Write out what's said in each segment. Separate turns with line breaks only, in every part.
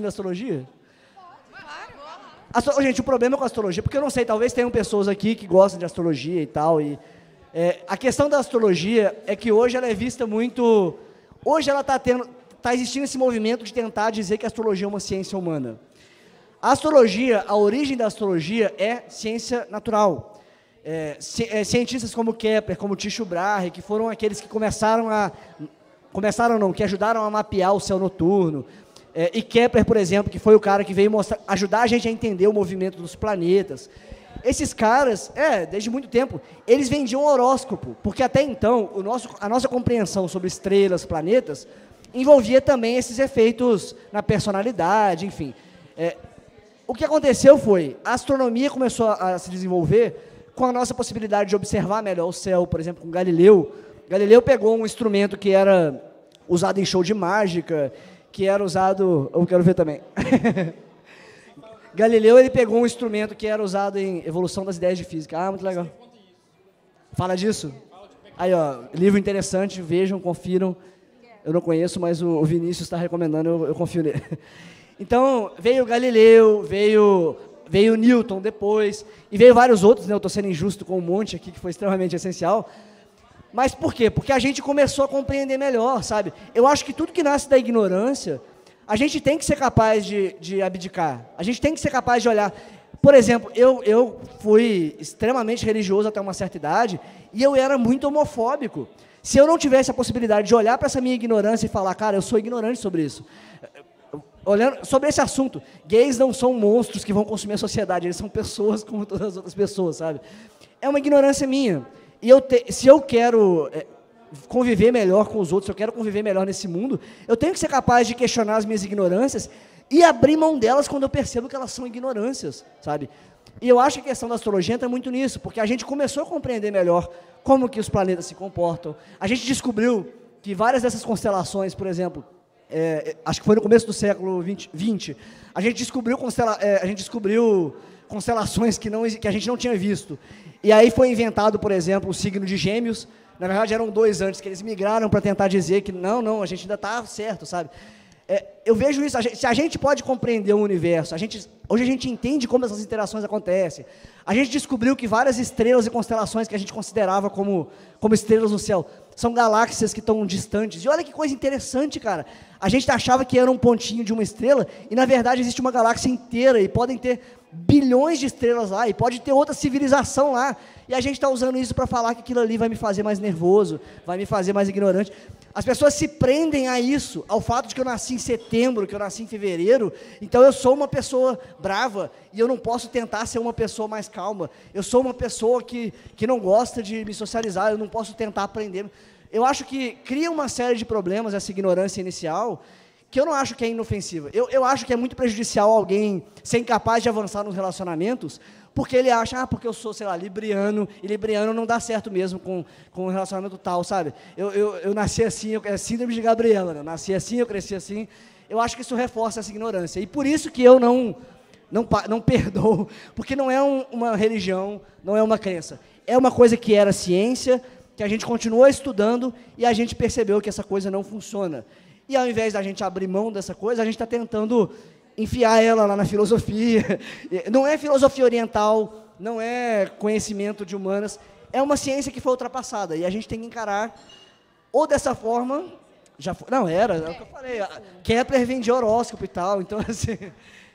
rapidinho da astrologia? Gente, o problema com a astrologia, porque eu não sei, talvez tenham pessoas aqui que gostam de astrologia e tal, a questão da astrologia é que hoje ela é vista muito... Hoje ela está existindo esse movimento de tentar dizer que a astrologia é uma ciência humana. A astrologia, a origem da astrologia é ciência natural. Cientistas como Kepler, como Tycho Brahe, que foram aqueles que que ajudaram a mapear o céu noturno. E Kepler, por exemplo, que foi o cara que veio ajudar a gente a entender o movimento dos planetas. Esses caras, desde muito tempo, eles vendiam horóscopo, porque até então a nossa compreensão sobre estrelas, planetas, envolvia também esses efeitos na personalidade, enfim. O que aconteceu foi, a astronomia começou a se desenvolver com a nossa possibilidade de observar melhor o céu, por exemplo, com Galileu. Galileu pegou um instrumento que era usado em show de mágica, que era usado... Eu quero ver também. Galileu, ele pegou um instrumento que era usado em evolução das ideias de física. Ah, muito legal. Fala disso? Aí, ó, livro interessante, vejam, confiram. Eu não conheço, mas o Vinícius está recomendando, eu confio nele. Então, veio Galileu, veio Newton depois, e veio vários outros, né? Eu estou sendo injusto com um monte aqui, que foi extremamente essencial. Mas por quê? Porque a gente começou a compreender melhor, sabe? Eu acho que tudo que nasce da ignorância, a gente tem que ser capaz de abdicar. A gente tem que ser capaz de olhar. Por exemplo, eu fui extremamente religioso até uma certa idade, e eu era muito homofóbico. Se eu não tivesse a possibilidade de olhar para essa minha ignorância e falar, cara, eu sou ignorante sobre isso. Olhando sobre esse assunto, gays não são monstros que vão consumir a sociedade, eles são pessoas como todas as outras pessoas, sabe? É uma ignorância minha. E se eu quero conviver melhor com os outros, se eu quero conviver melhor nesse mundo, eu tenho que ser capaz de questionar as minhas ignorâncias e abrir mão delas quando eu percebo que elas são ignorâncias, sabe? E eu acho que a questão da astrologia entra muito nisso, porque a gente começou a compreender melhor como que os planetas se comportam. A gente descobriu que várias dessas constelações, por exemplo, acho que foi no começo do século XX, a gente descobriu constelações que a gente não tinha visto. E aí foi inventado, por exemplo, o signo de Gêmeos. Na verdade, eram 2 antes, que eles migraram para tentar dizer que não, a gente ainda está certo, sabe? Eu vejo isso, se a gente pode compreender o universo, hoje a gente entende como essas interações acontecem. A gente descobriu que várias estrelas e constelações que a gente considerava como estrelas no céu são galáxias que estão distantes. E olha que coisa interessante, cara. A gente achava que era um pontinho de uma estrela, e na verdade existe uma galáxia inteira, e podem ter bilhões de estrelas lá, e pode ter outra civilização lá, e a gente está usando isso para falar que aquilo ali vai me fazer mais nervoso, vai me fazer mais ignorante. As pessoas se prendem a isso, ao fato de que eu nasci em setembro, que eu nasci em fevereiro, então eu sou uma pessoa brava, e eu não posso tentar ser uma pessoa mais calma. Eu sou uma pessoa que não gosta de me socializar, eu não posso tentar aprender. Eu acho que cria uma série de problemas essa ignorância inicial, que eu não acho que é inofensiva. Eu acho que é muito prejudicial alguém ser incapaz de avançar nos relacionamentos, porque ele acha, porque eu sou, sei lá, libriano, e libriano não dá certo mesmo com um relacionamento tal, sabe? Eu nasci assim, é síndrome de Gabriela, né? Eu nasci assim, eu cresci assim. Eu acho que isso reforça essa ignorância. E por isso que eu não perdoo, porque não é uma religião, não é uma crença. É uma coisa que era ciência, que a gente continuou estudando, e a gente percebeu que essa coisa não funciona. E ao invés da gente abrir mão dessa coisa, a gente está tentando enfiar ela lá na filosofia. Não é filosofia oriental, não é conhecimento de humanas, é uma ciência que foi ultrapassada, e a gente tem que encarar, ou dessa forma, é o que eu falei, Kepler vendia horóscopo e tal, então assim,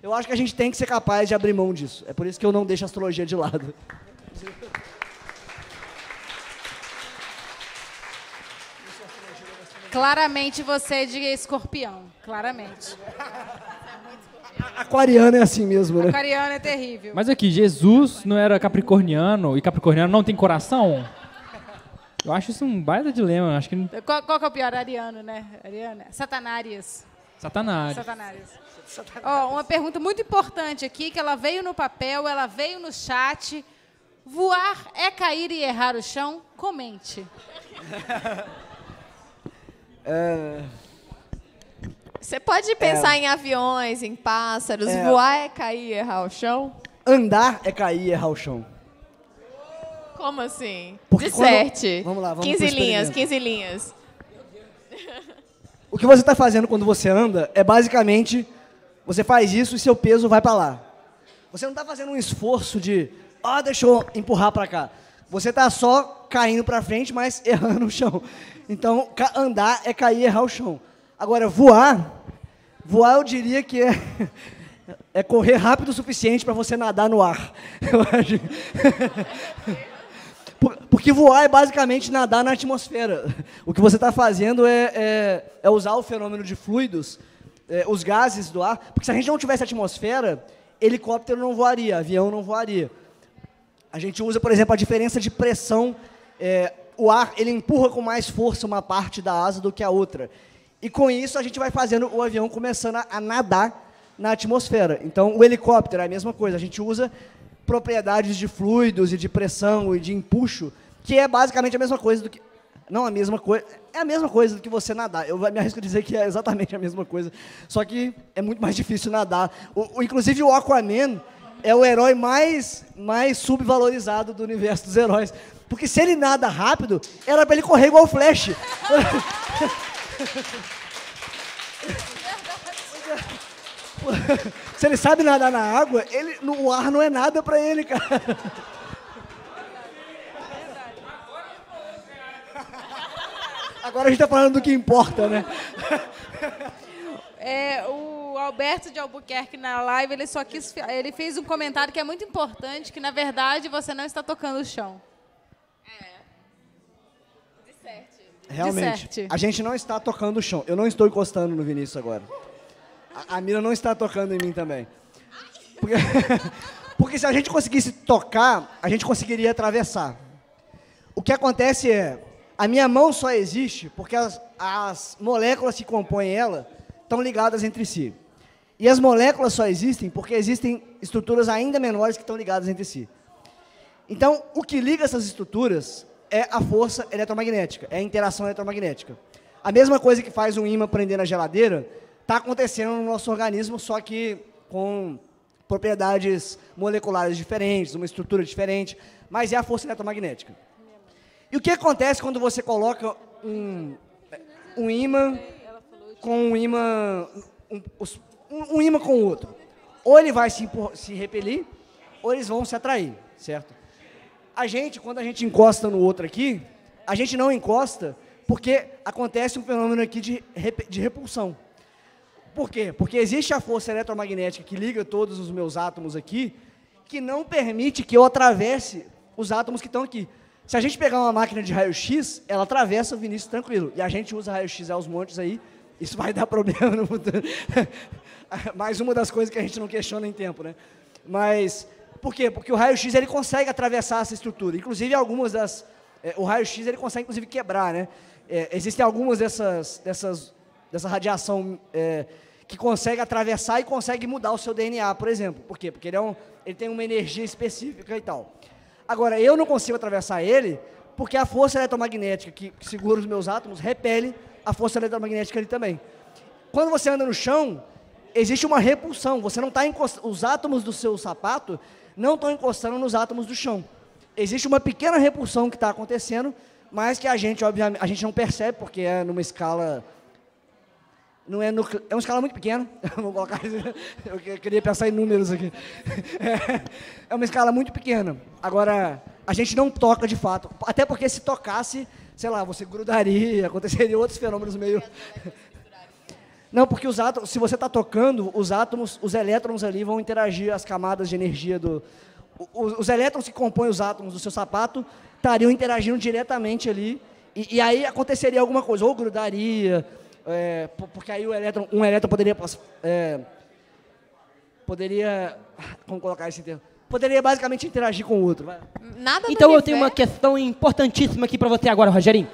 eu acho que a gente tem que ser capaz de abrir mão disso, é por isso que eu não deixo a astrologia de lado.
Claramente você é de Escorpião, claramente.
Aquariano é assim mesmo, né?
Aquariano é terrível.
Mas aqui, Jesus não era capricorniano, e capricorniano não tem coração? Eu acho isso um baita dilema. Acho que...
Qual que é o pior? Ariano, né? Ariano. Satanarias.
Satanás.
Ó, uma pergunta muito importante aqui, que ela veio no papel, ela veio no chat. Voar é cair e errar o chão? Comente.
Você pode pensar em aviões, em pássaros, voar é cair e errar o chão?
Andar é cair e errar o chão.
Como assim?
Porque
Disserte.
Vamos lá, vamos
15 linhas, 15 linhas.
O que você está fazendo quando você anda é basicamente Você faz isso e seu peso vai para lá. Você não está fazendo um esforço de, deixa eu empurrar para cá. Você está só caindo para frente, mas errando o chão. Então, andar é cair e errar o chão. Agora, voar eu diria que é correr rápido o suficiente para você nadar no ar. Eu acho. Porque voar é basicamente nadar na atmosfera. O que você está fazendo é usar o fenômeno de fluidos, os gases do ar, porque se a gente não tivesse atmosfera, helicóptero não voaria, avião não voaria. A gente usa, por exemplo, a diferença de pressão. O ar, ele empurra com mais força uma parte da asa do que a outra. E com isso, a gente vai fazendo o avião começando a nadar na atmosfera. Então, o helicóptero é a mesma coisa. A gente usa propriedades de fluidos e de pressão e de empuxo, que é basicamente a mesma coisa do que... Não a mesma coisa, é a mesma coisa do que você nadar. Eu me arrisco a dizer que é exatamente a mesma coisa, só que é muito mais difícil nadar. Inclusive o Aquaman é o herói mais subvalorizado do universo dos heróis, porque se ele nada rápido, era para ele correr igual o Flash. Se ele sabe nadar na água, o ar não é nada para ele, cara. Agora a gente está falando do que importa, né?
O Alberto de Albuquerque na live, ele fez um comentário que é muito importante, que na verdade você não está tocando o chão.
Realmente, a gente não está tocando o chão. Eu não estou encostando no Vinícius agora. A Mira não está tocando em mim também. Porque se a gente conseguisse tocar, a gente conseguiria atravessar. O que acontece é, a minha mão só existe porque as moléculas que compõem ela estão ligadas entre si. E as moléculas só existem porque existem estruturas ainda menores que estão ligadas entre si. Então, o que liga essas estruturas é a força eletromagnética, é a interação eletromagnética. A mesma coisa que faz um ímã prender na geladeira está acontecendo no nosso organismo, só que com propriedades moleculares diferentes, uma estrutura diferente, mas é a força eletromagnética. E o que acontece quando você coloca um ímã com um ímã com o outro? Ou ele vai se repelir, ou eles vão se atrair, certo? Quando a gente encosta no outro aqui, a gente não encosta porque acontece um fenômeno aqui de repulsão. Por quê? Porque existe a força eletromagnética que liga todos os meus átomos aqui, que não permite que eu atravesse os átomos que estão aqui. Se a gente pegar uma máquina de raio-x, ela atravessa o Vinícius tranquilo. E a gente usa raio-x aos montes aí, isso vai dar problema no futuro. Mais uma das coisas que a gente não questiona em tempo, né? Mas, por quê? Porque o raio-x ele consegue atravessar essa estrutura. Inclusive, algumas das... o raio-x ele consegue, inclusive, quebrar, né? Existem algumas dessa radiação que consegue atravessar e consegue mudar o seu DNA, por exemplo. Por quê? Porque ele tem uma energia específica e tal. Agora, eu não consigo atravessar ele porque a força eletromagnética que segura os meus átomos repele a força eletromagnética ali também. Quando você anda no chão, existe uma repulsão. Você não está encostando, os átomos do seu sapato não estão encostando nos átomos do chão. Existe uma pequena repulsão que está acontecendo, mas que obviamente, a gente não percebe porque é numa escala... É uma escala muito pequena. Vou colocar, eu queria pensar em números aqui. É uma escala muito pequena. Agora, a gente não toca de fato. Até porque se tocasse, sei lá, você grudaria, aconteceria outros fenômenos meio... Não, porque os átomos, se você está tocando, os átomos, os elétrons ali vão interagir, as camadas de energia os elétrons que compõem os átomos do seu sapato estariam interagindo diretamente ali, e aí aconteceria alguma coisa, ou grudaria... porque aí um elétron poderia, como colocar esse termo? Poderia basicamente interagir com o outro. Vai.
Então eu tenho uma questão importantíssima aqui para você agora, Rogerinho.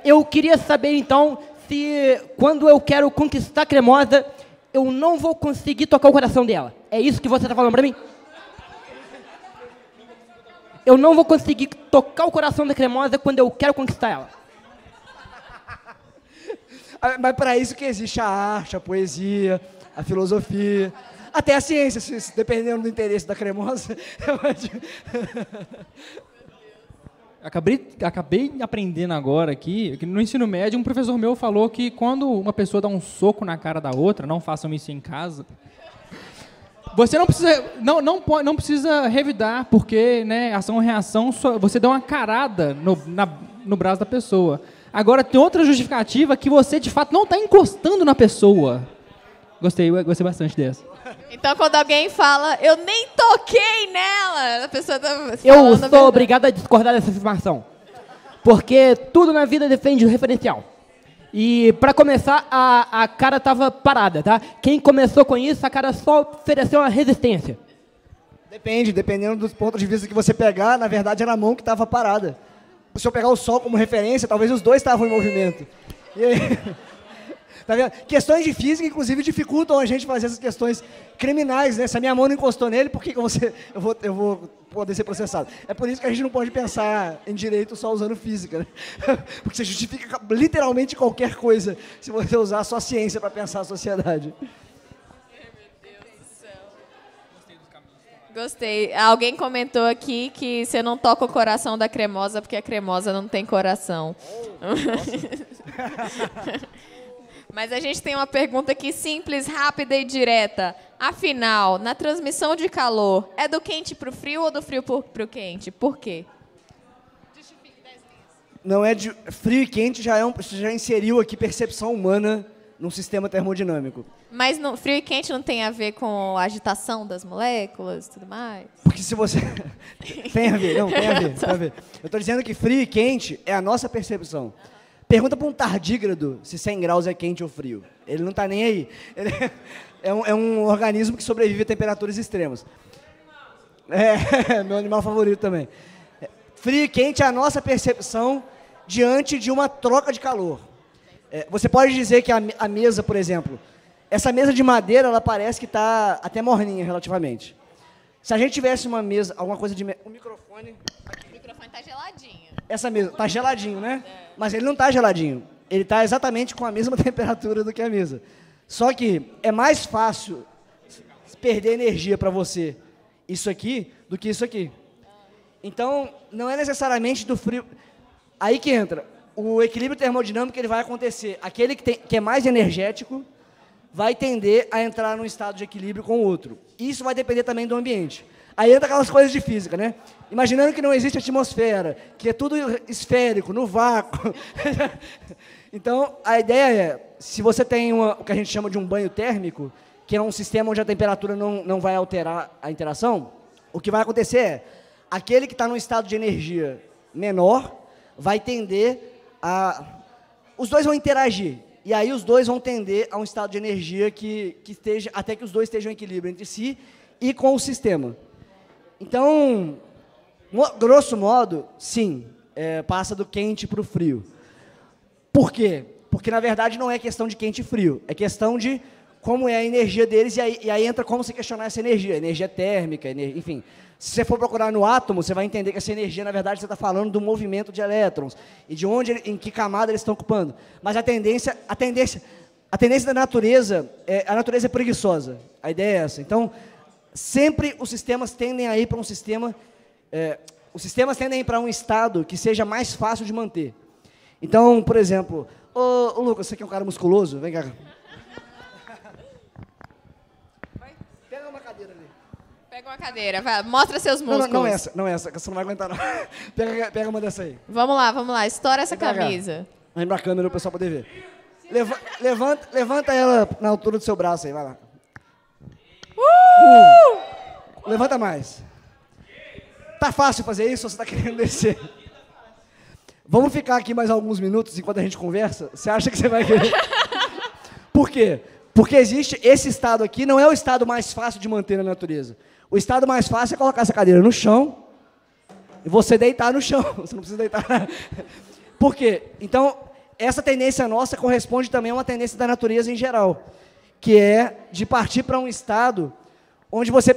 Eu queria saber então se quando eu quero conquistar a Cremosa, eu não vou conseguir tocar o coração dela. É isso que você está falando para mim? Eu não vou conseguir tocar o coração da Cremosa quando eu quero conquistar ela.
Mas para isso que existe a arte, a poesia, a filosofia, até a ciência, dependendo do interesse da Cremosa.
Acabei aprendendo agora aqui, que no ensino médio um professor meu falou que quando uma pessoa dá um soco na cara da outra, não façam isso em casa, você não precisa revidar, porque, né, ação-reação, você dá uma carada no braço da pessoa. Agora, tem outra justificativa que você, de fato, não está encostando na pessoa. Gostei bastante dessa.
Então, quando alguém fala, eu nem toquei nela, a pessoa tá falando
Eu sou obrigado a discordar dessa afirmação. Porque tudo na vida depende do referencial. E, para começar, a cara estava parada, tá? Quem começou com isso, a cara só ofereceu uma resistência.
Dependendo dos pontos de vista que você pegar, na verdade era a mão que estava parada. Se eu pegar o sol como referência, talvez os dois estavam em movimento. E aí, tá vendo? Questões de física, inclusive, dificultam a gente fazer essas questões criminais, né? Se a minha mão não encostou nele, por que eu vou poder ser processado? É por isso que a gente não pode pensar em direito só usando física, né? Porque você justifica literalmente qualquer coisa se você usar a sua ciência para pensar a sociedade.
Gostei. Alguém comentou aqui que você não toca o coração da cremosa porque a cremosa não tem coração. Mas a gente tem uma pergunta aqui simples, rápida e direta. Afinal, na transmissão de calor, é do quente para o frio ou do frio para o quente? Por quê?
Não é de frio e quente, você já inseriu aqui percepção humana num sistema termodinâmico.
Mas frio e quente não tem a ver com a agitação das moléculas e tudo mais?
Porque se você... tem a ver. Eu estou dizendo que frio e quente é a nossa percepção. Pergunta para um tardígrado se 100 graus é quente ou frio. Ele não está nem aí. Ele é um organismo que sobrevive a temperaturas extremas. É meu animal favorito também. Frio e quente é a nossa percepção diante de uma troca de calor. Você pode dizer que a mesa, por exemplo, essa mesa de madeira, ela parece que está até morninha relativamente. Se a gente tivesse uma mesa, alguma coisa de... O microfone...
O microfone está geladinho.
Essa mesa está geladinho, né? Mas ele não está geladinho. Ele está exatamente com a mesma temperatura do que a mesa. Só que é mais fácil perder energia para você isso aqui do que isso aqui. Então, não é necessariamente do frio... Aí que entra. O equilíbrio termodinâmico ele vai acontecer. Aquele que é mais energético vai tender a entrar num estado de equilíbrio com o outro. Isso vai depender também do ambiente. Aí entra aquelas coisas de física, né? Imaginando que não existe atmosfera, que é tudo esférico, no vácuo. Então, a ideia é, se você tem o que a gente chama de um banho térmico, que é um sistema onde a temperatura não vai alterar a interação, o que vai acontecer é, aquele que está num estado de energia menor vai tender a... Os dois vão interagir. E aí os dois vão tender a um estado de energia que esteja, até que os dois estejam em equilíbrio entre si e com o sistema. Então, grosso modo, sim, passa do quente para o frio. Por quê? Porque, na verdade, não é questão de quente e frio. É questão de como é a energia deles, e aí entra como você questionar essa energia térmica, enfim. Se você for procurar no átomo, você vai entender que essa energia, na verdade, você está falando do movimento de elétrons e de em que camada eles estão ocupando. Mas a tendência da natureza, a natureza é preguiçosa. A ideia é essa. Então, sempre os sistemas tendem a ir para um sistema, os sistemas tendem a ir para um estado que seja mais fácil de manter. Então, por exemplo, ô Lucas, você que é um cara musculoso, vem cá. Pega uma cadeira ali.
Pega uma cadeira, vai, mostra seus músculos.
Não essa, que você não vai aguentar não. Pega uma dessa aí.
Vamos lá, estoura essa camisa.
Vem pra câmera o pessoal poder ver. Levanta ela na altura do seu braço aí, vai lá. Levanta mais. Tá fácil fazer isso ou você tá querendo descer? Vamos ficar aqui mais alguns minutos enquanto a gente conversa? Você acha que você vai querer? Por quê? Porque existe esse estado aqui, não é o estado mais fácil de manter na natureza. O estado mais fácil é colocar essa cadeira no chão e você deitar no chão. Você não precisa deitar. Por quê? Então, essa tendência nossa corresponde também a uma tendência da natureza em geral, que é de partir para um estado onde você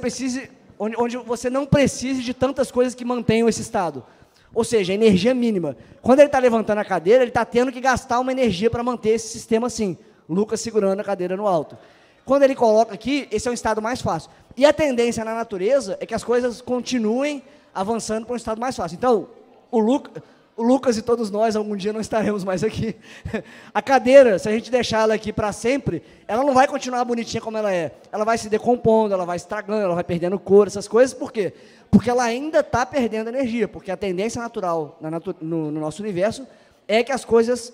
não precise de tantas coisas que mantenham esse estado. Ou seja, energia mínima. Quando ele está levantando a cadeira, ele está tendo que gastar uma energia para manter esse sistema assim. Lucas segurando a cadeira no alto. Quando ele coloca aqui, esse é um estado mais fácil. E a tendência na natureza é que as coisas continuem avançando para um estado mais fácil. Então, o Lucas e todos nós, algum dia não estaremos mais aqui. A cadeira, se a gente deixar ela aqui para sempre, ela não vai continuar bonitinha como ela é. Ela vai se decompondo, ela vai estragando, ela vai perdendo cor, essas coisas. Por quê? Porque ela ainda está perdendo energia, porque a tendência natural no nosso universo é que as coisas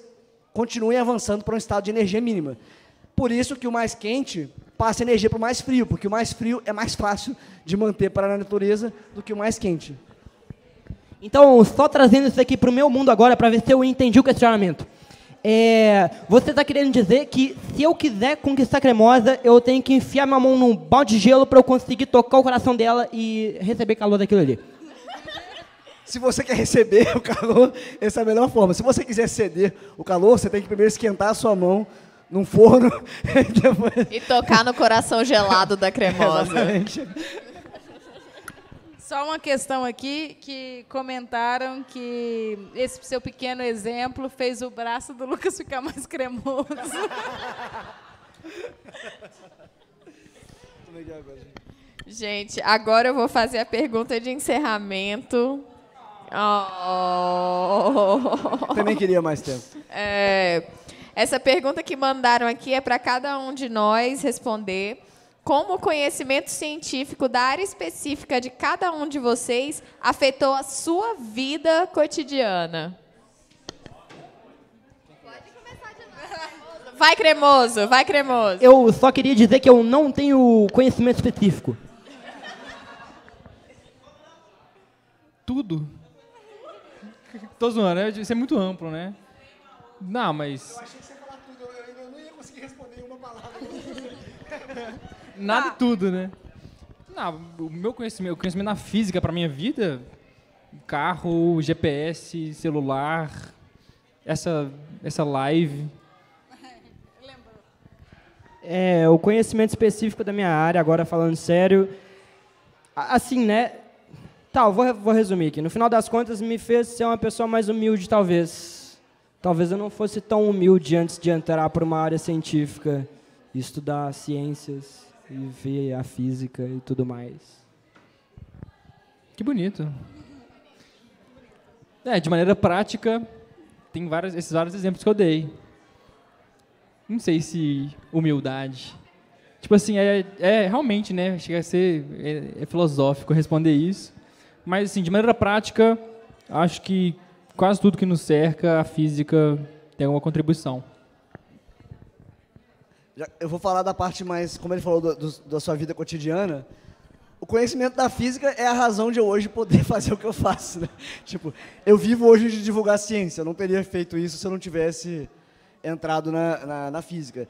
continuem avançando para um estado de energia mínima. Por isso que o mais quente passa energia para o mais frio, porque o mais frio é mais fácil de manter para a natureza do que o mais quente.
Então, só trazendo isso aqui para o meu mundo agora, para ver se eu entendi o questionamento. Você está querendo dizer que, se eu quiser conquistar a Cremosa, eu tenho que enfiar minha mão num balde de gelo para eu conseguir tocar o coração dela e receber calor daquilo ali?
Se você quer receber o calor, essa é a melhor forma. Se você quiser ceder o calor, você tem que primeiro esquentar a sua mão num forno.
E tocar no coração gelado da Cremosa.
Exatamente.
Só uma questão aqui, que comentaram que esse seu pequeno exemplo fez o braço do Lucas ficar mais cremoso.
Gente, agora eu vou fazer a pergunta de encerramento.
Também queria mais tempo.
Essa pergunta que mandaram aqui é para cada um de nós responder. Como o conhecimento científico da área específica de cada um de vocês afetou a sua vida cotidiana? Pode começar de novo. Vai, Cremoso, vai, Cremoso.
Eu só queria dizer que eu não tenho conhecimento específico.
Tudo. Tô zoando, né? Isso é muito amplo, né? Não, mas...
Eu achei que você ia falar tudo, eu não ia conseguir responder uma palavra.
Nada e tudo, né? Não, o meu conhecimento, na física para minha vida, carro, GPS, celular, essa live.
O conhecimento específico da minha área, agora falando sério, assim, né? Tá, eu vou resumir aqui. No final das contas, me fez ser uma pessoa mais humilde, talvez. Talvez eu não fosse tão humilde antes de entrar para uma área científica e estudar ciências e ver a física e tudo mais.
Que bonito. De maneira prática, tem esses vários exemplos que eu dei. Não sei se humildade. Tipo assim, realmente, né? Chega a ser filosófico responder isso. Mas, assim, de maneira prática, acho que quase tudo que nos cerca, a física tem alguma contribuição.
Eu vou falar da parte mais, como ele falou, da sua vida cotidiana. O conhecimento da física é a razão de eu hoje poder fazer o que eu faço, né? Tipo, eu vivo hoje de divulgar ciência. Eu não teria feito isso se eu não tivesse entrado na física.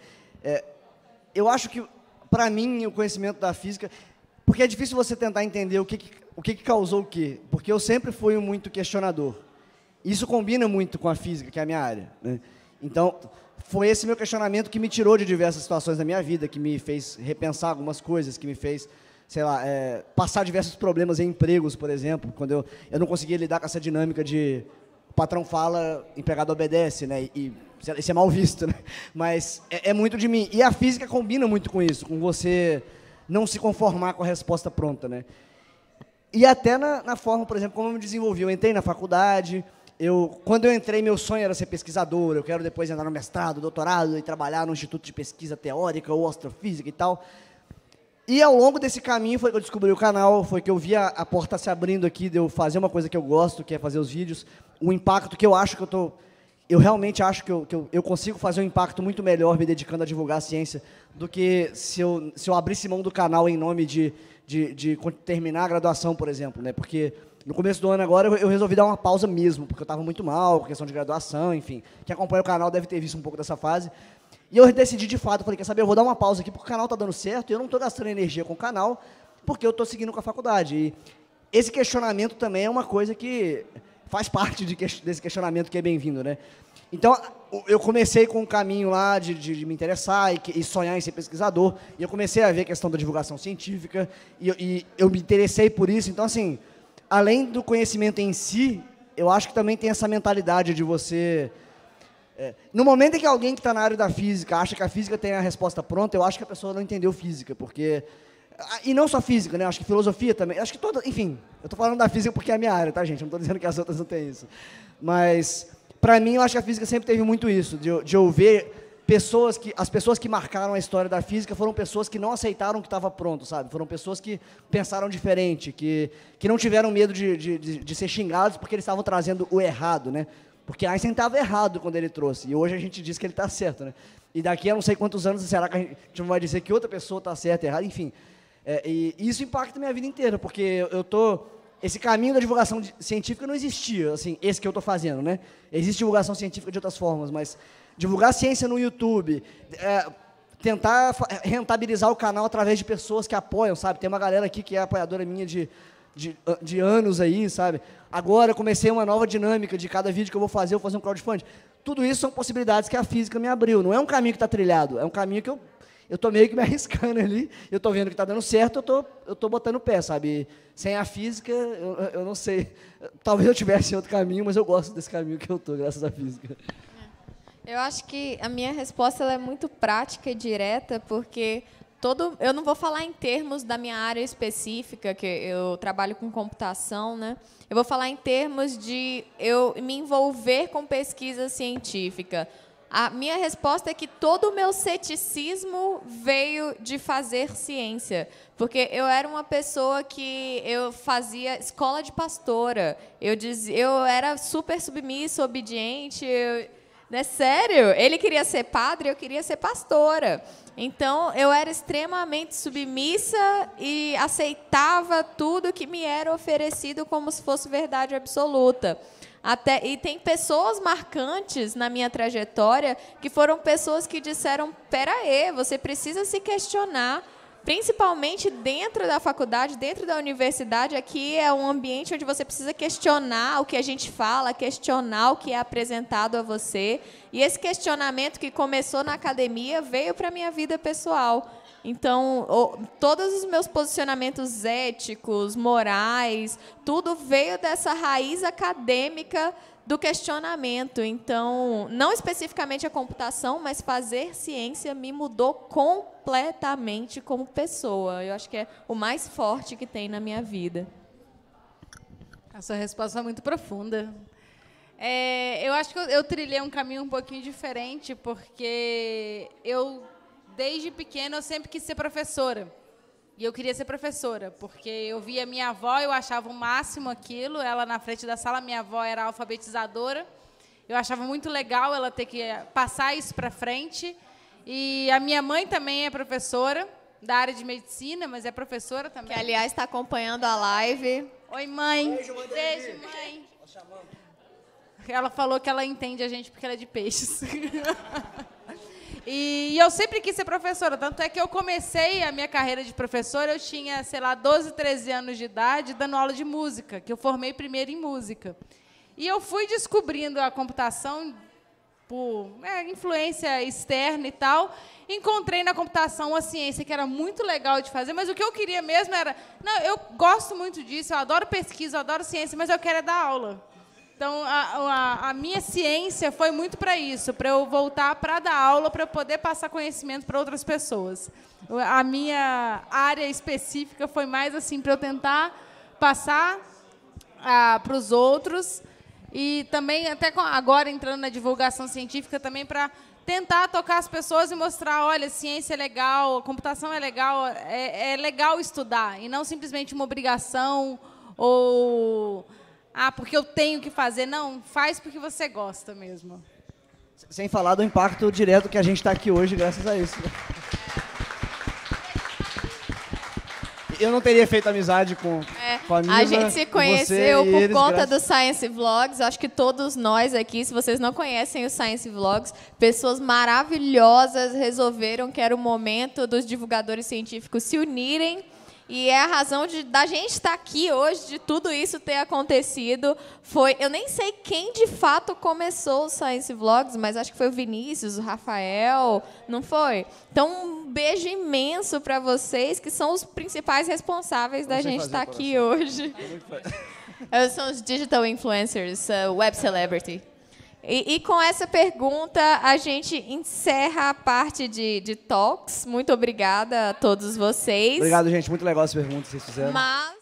Eu acho que, para mim, o conhecimento da física... Porque é difícil você tentar entender o que causou o quê. Porque eu sempre fui muito questionador. Isso combina muito com a física, que é a minha área, né? Então, foi esse meu questionamento que me tirou de diversas situações da minha vida, que me fez repensar algumas coisas, que me fez, sei lá, passar diversos problemas em empregos, por exemplo, quando eu não conseguia lidar com essa dinâmica de o patrão fala, empregado obedece, né? E isso é mal visto, né? Mas é muito de mim. E a física combina muito com isso, com você não se conformar com a resposta pronta, né? E até na forma, por exemplo, como eu me desenvolvi. Eu entrei na faculdade... Quando eu entrei, meu sonho era ser pesquisador. Eu quero depois entrar no mestrado, doutorado e trabalhar no Instituto de Pesquisa Teórica ou Astrofísica e tal. E ao longo desse caminho foi que eu descobri o canal, foi que eu vi a porta se abrindo aqui de eu fazer uma coisa que eu gosto, que é fazer os vídeos. O impacto que eu acho que eu realmente acho que eu consigo fazer um impacto muito melhor me dedicando a divulgar a ciência do que se eu abrisse mão do canal em nome de terminar a graduação, por exemplo, né? Porque no começo do ano agora eu resolvi dar uma pausa mesmo, porque eu estava muito mal, com questão de graduação, enfim. Quem acompanha o canal deve ter visto um pouco dessa fase. E eu decidi de fato, falei, quer saber, eu vou dar uma pausa aqui porque o canal está dando certo e eu não estou gastando energia com o canal porque eu estou seguindo com a faculdade. E esse questionamento também é uma coisa que faz parte desse questionamento que é bem-vindo, né? Então, eu comecei com um caminho lá de me interessar e sonhar em ser pesquisador, e eu comecei a ver a questão da divulgação científica, e eu me interessei por isso. Então, assim, além do conhecimento em si, eu acho que também tem essa mentalidade de você... no momento em que alguém que está na área da física acha que a física tem a resposta pronta, eu acho que a pessoa não entendeu física, porque E não só física, né? Acho que filosofia também. Acho que toda... Enfim, eu tô falando da física porque é a minha área, tá, gente? Eu não tô dizendo que as outras não têm isso. Mas, para mim, eu acho que a física sempre teve muito isso, de eu ver as pessoas que marcaram a história da física foram pessoas que não aceitaram que estava pronto, sabe? Foram pessoas que pensaram diferente, que não tiveram medo de ser xingados porque eles estavam trazendo o errado, né? Porque Einstein estava errado quando ele trouxe, e hoje a gente diz que ele está certo, né? E daqui a não sei quantos anos, será que a gente não vai dizer que outra pessoa está certa, errada? Enfim, e isso impacta a minha vida inteira, porque esse caminho da divulgação científica não existia, assim, esse que eu estou fazendo, né? Existe divulgação científica de outras formas, mas divulgar ciência no YouTube, tentar rentabilizar o canal através de pessoas que apoiam, sabe? Tem uma galera aqui que é apoiadora minha de anos aí, sabe? Agora eu comecei uma nova dinâmica de cada vídeo que eu vou fazer um crowdfunding. Tudo isso são possibilidades que a física me abriu. Não é um caminho que está trilhado, é um caminho que eu estou meio que me arriscando ali, eu estou vendo que está dando certo, eu estou botando o pé, sabe? Sem a física, eu não sei. Talvez eu tivesse outro caminho, mas eu gosto desse caminho que eu estou, graças à física.
Eu acho que a minha resposta ela é muito prática e direta, porque eu não vou falar em termos da minha área específica, que eu trabalho com computação, né? Eu vou falar em termos de eu me envolver com pesquisa científica. A minha resposta é que todo o meu ceticismo veio de fazer ciência, porque eu era uma pessoa que eu fazia escola de pastora, eu era super submissa, obediente, é sério, ele queria ser padre, eu queria ser pastora. Então, eu era extremamente submissa e aceitava tudo que me era oferecido como se fosse verdade absoluta. E tem pessoas marcantes na minha trajetória que foram pessoas que disseram, peraí, você precisa se questionar, principalmente dentro da faculdade, dentro da universidade. Aqui é um ambiente onde você precisa questionar o que a gente fala, questionar o que é apresentado a você. E esse questionamento que começou na academia veio para a minha vida pessoal. Então, todos os meus posicionamentos éticos, morais, tudo veio dessa raiz acadêmica do questionamento. Então, não especificamente a computação, mas fazer ciência me mudou completamente como pessoa. Eu acho que é o mais forte que tem na minha vida.
A sua resposta é muito profunda. Eu acho que eu trilhei um caminho um pouquinho diferente, porque desde pequena, eu sempre quis ser professora. E eu queria ser professora, porque eu via minha avó, eu achava o máximo aquilo, ela na frente da sala, minha avó era alfabetizadora, eu achava muito legal ela ter que passar isso para frente. E a minha mãe também é professora, da área de medicina, mas é professora também.
Que, aliás, está acompanhando a live.
Oi, mãe. Beijo, mãe. Ela falou que ela entende a gente porque ela é de peixes. E eu sempre quis ser professora, tanto é que eu comecei a minha carreira de professora, eu tinha, sei lá, 12, 13 anos de idade, dando aula de música, que eu formei primeiro em música. E eu fui descobrindo a computação por influência externa e tal, encontrei na computação uma ciência que era muito legal de fazer, mas o que eu queria mesmo era, não, eu gosto muito disso, eu adoro pesquisa, eu adoro ciência, mas eu quero dar aula. Então, a minha ciência foi muito para isso, para eu voltar para dar aula, para poder passar conhecimento para outras pessoas. A minha área específica foi mais assim, para eu tentar passar para os outros, e também, até agora, entrando na divulgação científica, também para tentar tocar as pessoas e mostrar, olha, ciência é legal, a computação é legal estudar, e não simplesmente uma obrigação ou... porque eu tenho que fazer. Não, faz porque você gosta mesmo.
Sem falar do impacto direto que a gente está aqui hoje, graças a isso. Eu não teria feito amizade com a Nina.
A gente se conheceu por conta do Science Vlogs. Acho que todos nós aqui, se vocês não conhecem o Science Vlogs, pessoas maravilhosas resolveram que era o momento dos divulgadores científicos se unirem. E é a razão da gente estar aqui hoje, de tudo isso ter acontecido. Eu nem sei quem de fato começou o Science Vlogs, mas acho que foi o Vinícius, o Rafael, não foi? Então, um beijo imenso para vocês, que são os principais responsáveis da gente estar aqui hoje. São os digital influencers, web celebrity. E com essa pergunta, a gente encerra a parte de talks. Muito obrigada a todos vocês.
Obrigado, gente. Muito legal as perguntas que vocês fizeram.
Mas